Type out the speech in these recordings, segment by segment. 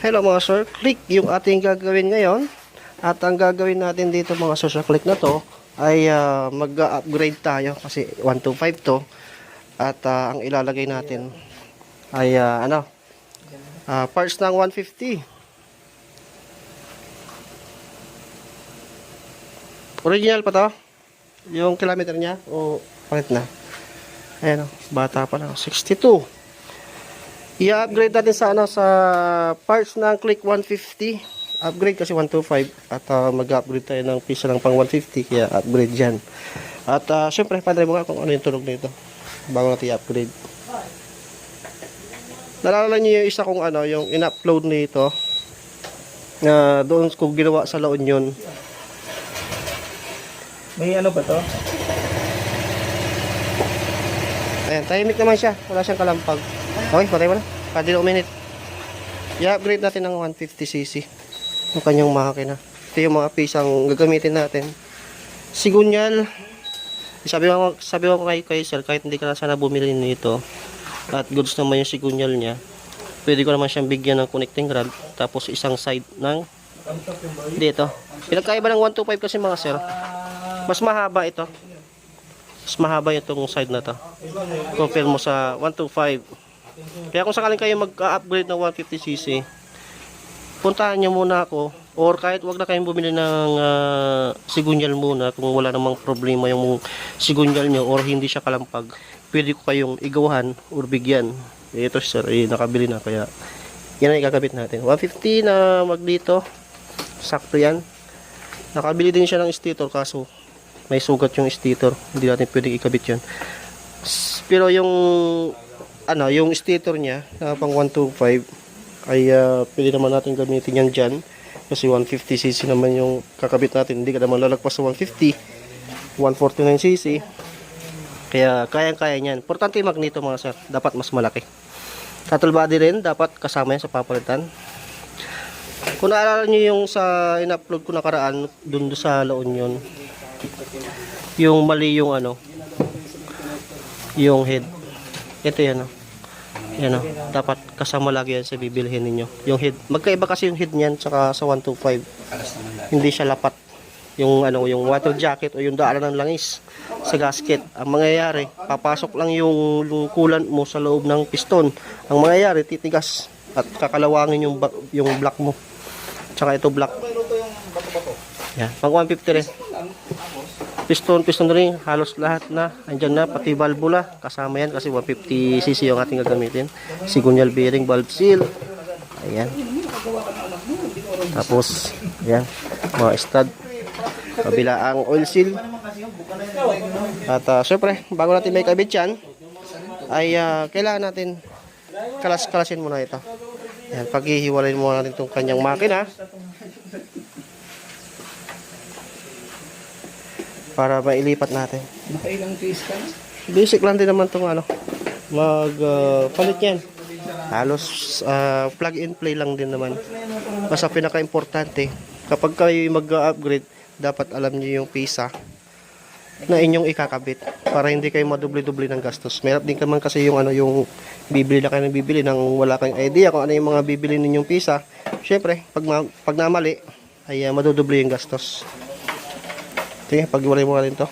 Hello mga sir, click yung ating gagawin ngayon. At ang gagawin natin dito mga sir sa click na to ay mag-upgrade tayo kasi 125 to. At ang ilalagay natin ay parts ng 150. Original pa to? Yung kilometer niya o palit na? Ayan o, bata pa lang, 62. I-upgrade natin sa sa parts ng click 150. Upgrade kasi 125 at mag-upgrade tayo ng pisa ng pang 150 kaya upgrade dyan. At syempre padre mo nga kung ano yung tunog nito bago natin i-upgrade. Nalala niyo yung isa kong yung in-upload nito na doon ko ginawa sa La Union. May ano ba to? Ayan, tahimik naman siya, wala siyang kalampag. Okay, patay mo na. Pwede na uminit. I-upgrade natin ng 150cc. Yung kanyang makina. Ito yung mga pisang gagamitin natin. Sigunyal. Sabi ko kay sir, kahit hindi ka na sana bumili nito at goods naman yung sigunyal niya, pwede ko naman siyang bigyan ng connecting rod tapos isang side ng dito. Pinagkaiba ng 125 kasi mga sir. Mas mahaba ito. Mas mahaba itong side na to. Compare mo sa 125. Kaya kung sakaling kayo mag-upgrade ng 150cc, puntahan nyo muna ako, or kahit wag na kayong bumili ng sigunyal muna kung wala namang problema yung sigunyal nyo or hindi siya kalampag, pwede ko kayong igawahan or bigyan. Ito sir, nakabili na kaya yan ang ikakabit natin. 150 na maglito, sakto yan. Nakabili din siya ng stator kaso may sugat yung stator, hindi natin pwedeng ikabit yan. Pero yung yung stator niya na pang 125 ay pwede naman natin gamitin yan dyan kasi 150cc naman yung kakabit natin, hindi ka naman lalagpas sa 150, 149cc, kaya kayang-kaya yan. Importante yung magneto mga sir, dapat mas malaki. Throttle body rin dapat kasama yan sa papalitan. Kung naalala nyo yung sa in-upload ko nakaraan dun sa La Union, yung mali yung yung head, ito yan yan dapat kasama lagi yan sa bibilhin ninyo. Yung head, magkaiba kasi yung head niyan saka sa 125. Hindi siya lapat. Yung yung water jacket o yung daanan ng langis sa gasket. Ang mangyayari, papasok lang yung coolant mo sa loob ng piston. Ang mangyayari, titigas at kakalawangin yung block mo. Tsaka ito block. Yan, pang 150 rin. Piston rin, halos lahat na andyan na, pati valvula kasama yan kasi 150cc yung ating gagamitin. Sigunyal bearing, valve seal, ayan. Tapos ayan, mga stud, kabila ang oil seal. At syempre bago natin may kabit yan ay kailangan natin kalasin muna ito. Ayan, paghihiwalayin muna natin itong kanyang makina para mailipat natin. Nakailang piece ka na? Basic lang din naman itong palit yan. Halos plug and play lang din naman. Basta pinaka-importante, kapag kayo mag-upgrade, dapat alam niyo yung pisa na inyong ikakabit para hindi kayo madubli-dubli ng gastos. Meron din naman kasi yung yung bibili na kayo ng bibili nang wala kayong idea kung ano yung mga bibili ninyong pisa. Syempre, pag namali ay madudubli yung gastos. Sige, pag-iwalay mo rin to.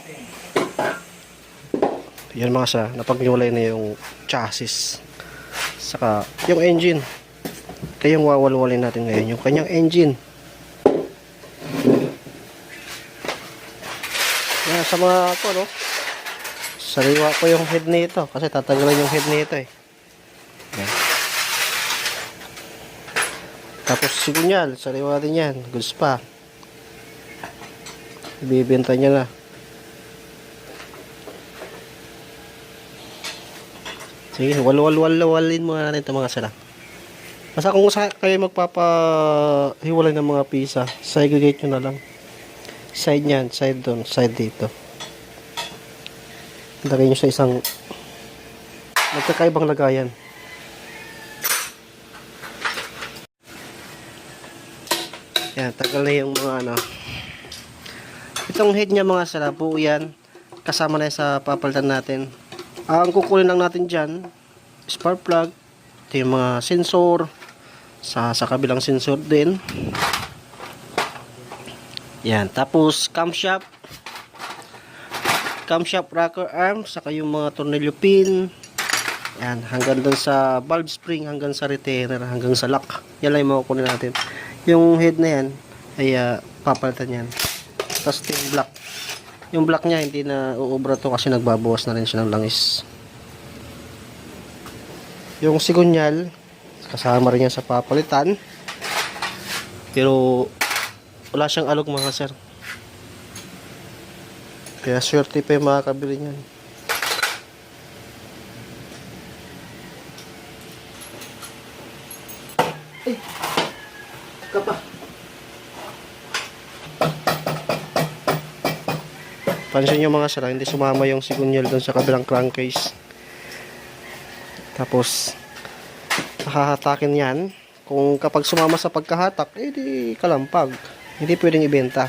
Yan mga sa, napag-iwalay na yung chassis. Saka, yung engine. Kaya yung wawalwalay natin ngayon, yung kanyang engine. Yan, sa mga sariwa ko yung head nito. Kasi tatanggalan yung head nito eh. Yan. Tapos sigunyal, sariwa din yan. Goods pa. Ibibenta niya na. Sige, walwalin muna natin ito mga sila. Basta kung kayo magpapahiwalay ng mga pisa, segregate nyo na lang. Side nyan, side doon, side dito. Lagay nyo sa isang magkakaibang lagayan. Yan, tagal na yung mga itong head niya mga sala, buo yan. Kasama na sa papalitan natin. Ang kukunin lang natin dyan, spark plug, ito yung mga sensor, sa kabilang sensor din. Yan, tapos camshaft rocker arm, saka yung mga tornilyo pin. Yan, hanggang dun sa valve spring, hanggang sa retainer, hanggang sa lock. Yan lang yung makukunin natin. Yung head na yan ay papalitan yan. Tapos ito yung block. Yung block niya hindi na uubra to kasi nagbabawas na rin siya ng langis. Yung sigunyal kasama rin yan sa papalitan. Pero wala siyang alog mga sir. Kaya swerte pa yung makakabili niyan. Ay! Kapa! Pansin nyo mga sir, hindi sumama yung sigunyal doon sa kabilang crankcase. Tapos hahatakin yan. Kung kapag sumama sa pagkahatak, di kalampag. Hindi pwedeng ibenta.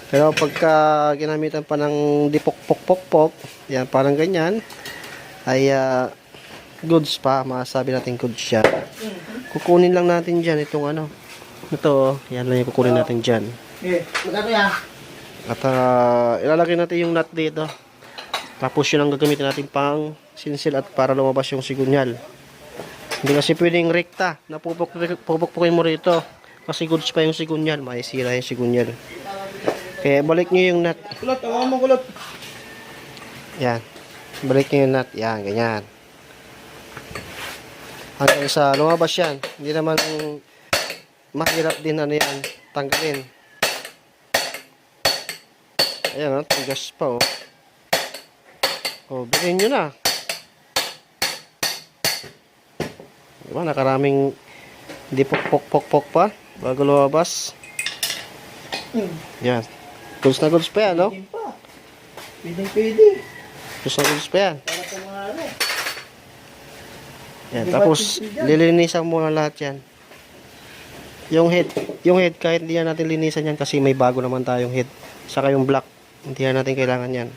Pero pagka ginamitan pa ng dipok-pok-pok-pok, yan, parang ganyan, ay goods pa, masasabi natin goods siya. Kukunin lang natin dyan itong ano. Ito, yan lang yung kukunin natin dyan. Magkano yan? At ilalagay natin yung nut dito. Tapos yun ang gagamitin natin pang sinsil at para lumabas yung sigunyal. Hindi kasi pwedeng rekta na pupukpukin mo rito. Kasi goods pa yung sigunyal, maisira yung sigunyal. Kaya balik nyo yung nut. Kulot, awa mo kulot. Yan. Balik nyo yung nut. Yan, ganyan. Hanggang sa lumabas yan. Hindi naman mahirap din ano yan. Tanggalin. Ayan o, tigas pa o. O, bilhin nyo na. Diba, nakaraming hindi pok-pok-pok pa bago lumabas. Yan. Goods na goods pa yan, no? Pwede. Goods na goods pa yan. Para sa mga ano. Yan, tapos lilinisan muna lahat yan. Yung head kahit hindi na natin linisan yan kasi may bago naman tayong head. Saka yung black, hindi na natin kailangan yan.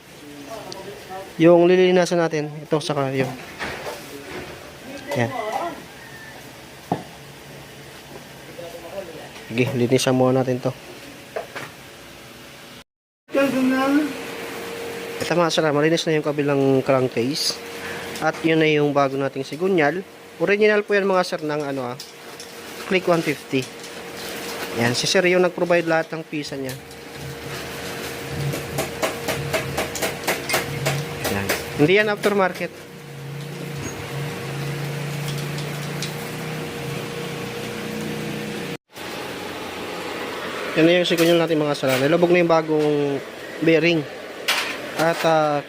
Yung lilinisan natin, ito saka yung. Yan. Sige, linisan muna natin to. Ito mga sir, malinis na yung kabilang crankcase. At yun na yung bago nating sigunyal. Original po yan mga sir ng ano Click 150. Yan, si sir yung nag-provide lahat ng pisa niya. Yan. Hindi yan aftermarket. Yan na yung sigunyal natin mga sir. Nilabog na yung bagong bearing. At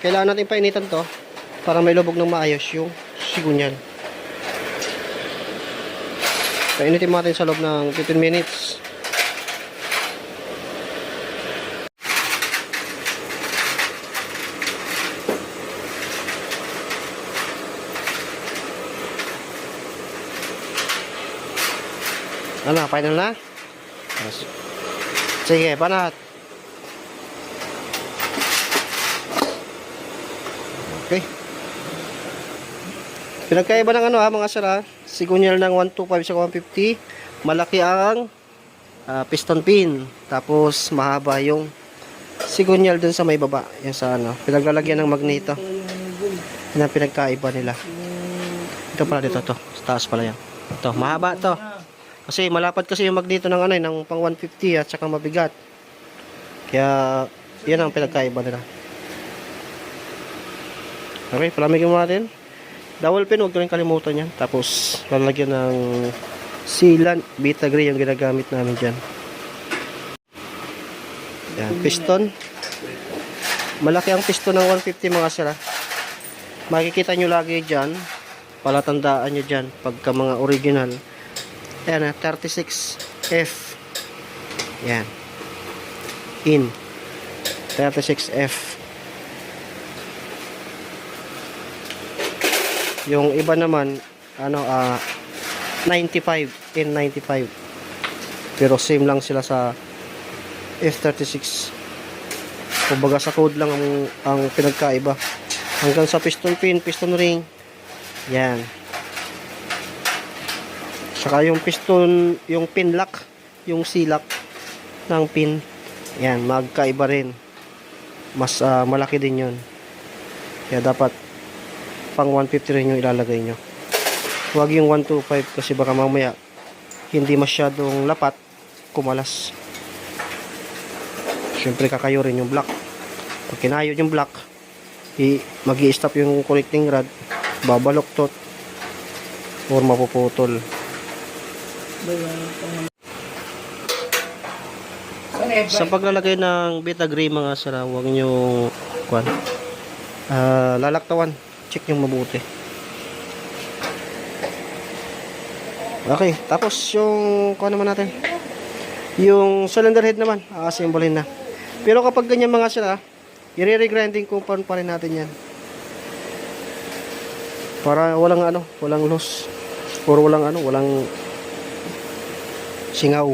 kailangan natin painitan to para may lubog ng maayos yung sigunyal. Painitin natin sa loob ng 15 minutes. Ano, final na? Sige, panat. Okay. Pinagkaiba ng ano mga sir sigunyal ng 125 sa 150. Malaki ang piston pin. Tapos mahaba yung sigunyal dun sa may baba. Yan sa ano. Pinaglalagyan ng magneto. Yan ang pinagkaiba nila. Ito pala dito to. Sa taas pala yan. Ito, mahaba to. Kasi malapad kasi yung magneto ng ano ng pang 150 at saka mabigat. Kaya yan ang pinagkaiba nila. Okay, palamigin mo natin. Dowel pin, huwag rin kalimutan yan. Tapos, lalagyan ng sealant, Beta Gray yung ginagamit namin dyan. Yan, piston. Malaki ang piston ng 150 mga sir. Makikita nyo lagi dyan. Palatandaan nyo dyan. Pagka mga original. Yan 36F. Yan. In. 36F. Yung iba naman ano 95 N95. Pero same lang sila sa F36. Kumbaga sa code lang ang pinagkaiba. Hanggang sa piston pin, piston ring. Yan. Saka yung piston, yung pin lock, yung silak ng pin. Yan, magkaiba rin. Mas malaki din yun. Kaya dapat pang 150 rin yung ilalagay nyo. Huwag yung 125 kasi baka mamaya hindi masyadong lapat, kumalas. Siyempre kakayo rin yung block. Pag kinayod yung block, mag-i-stop yung connecting rod, babaloktot or mapuputol. Sa paglalagay ng Betagray mga sara, huwag nyo lalaktawan. Check nyo mabuti. Okay, tapos yung naman natin, yung cylinder head naman, asimbolin na. Pero kapag ganyan mga sara, i-regrinding compound pa rin natin yan. Para walang loss. Or walang singaw.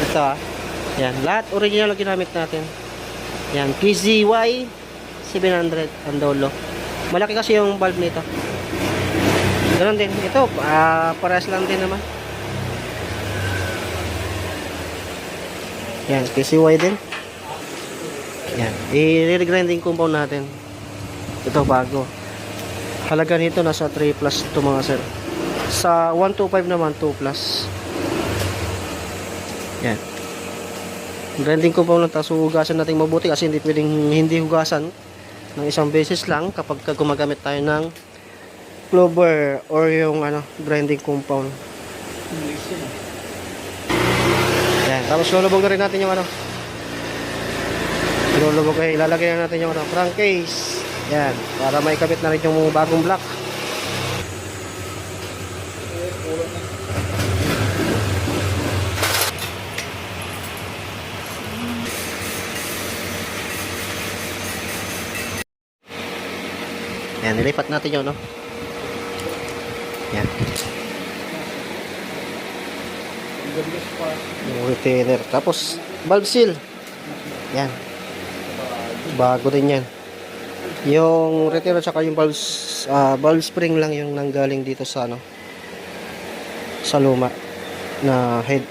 Ito yan, lahat original ang ginamit natin. Yan, PZY 700 ang dolo. Malaki kasi yung valve nito. Ganun din, ito parehas lang din naman. Yan, PCY din. Yan, i-regrinding compound natin. Ito bago. Halaga nito nasa 3 plus ito mga sir. Sa 125 naman 2 plus. Yan. Grinding compound lang, tapos hugasan natin mabuti kasi hindi pwedeng hindi hugasan ng isang beses lang kapag gumagamit tayo ng clover or yung grinding compound. Yan, tapos lulubog na rin natin yung ilalagay na natin yung crankcase. Yan, para maikabit na rin yung bagong block. Yan, nilipat natin yun, no? Yan. Yung retainer. Tapos, valve seal. Yan. Bago din yan. Yung retainer tsaka yung valve spring lang yung nanggaling dito sa sa luma na head.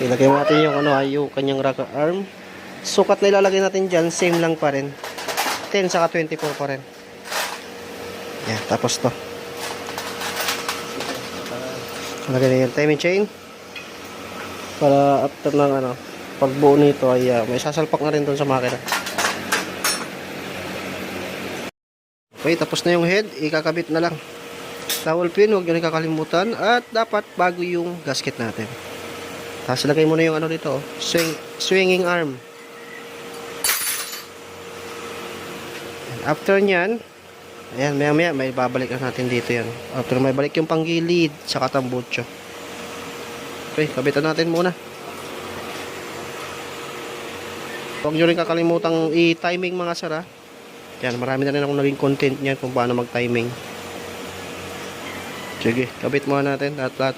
Ilagay natin yung yung kanyang rocker arm. Sukat na ilalagay natin dyan, same lang pa rin. 10 saka 24 pa rin. Yan, tapos to. Ilagay na yung timing chain. Para after ng pagbuo nito ay may sasalpak na rin dun sa makina. Okay, tapos na yung head. Ikakabit na lang. Towel pin, huwag nyo rin kakalimutan. At dapat bago yung gasket natin. Tapos lagay mo na yung dito, swinging arm. After nyan, ayan, maya may babalik na natin dito yan. After may balik yung panggilid, saka tambucho. Okay, kabitan natin muna. Huwag nyo rin kakalimutang i-timing mga sara. Yan, marami na rin akong naging content nyan kung paano mag-timing. Sige, kabit muna natin lahat.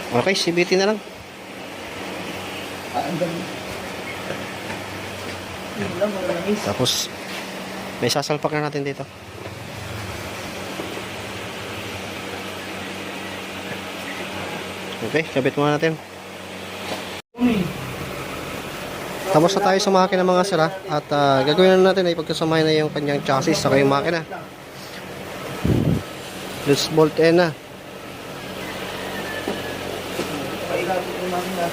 Okay, sibitin na lang. Ang ganda. Yun lang, mga langis. Tapos, may sasalpak na natin dito. Okay, kabit muna natin. Tapos na tayo sa makina mga sir ha. At gagawin na natin ay pagkasamahin na yung kanyang chassis sa yung makina. Let's bolt in na. Pailapit yung makina.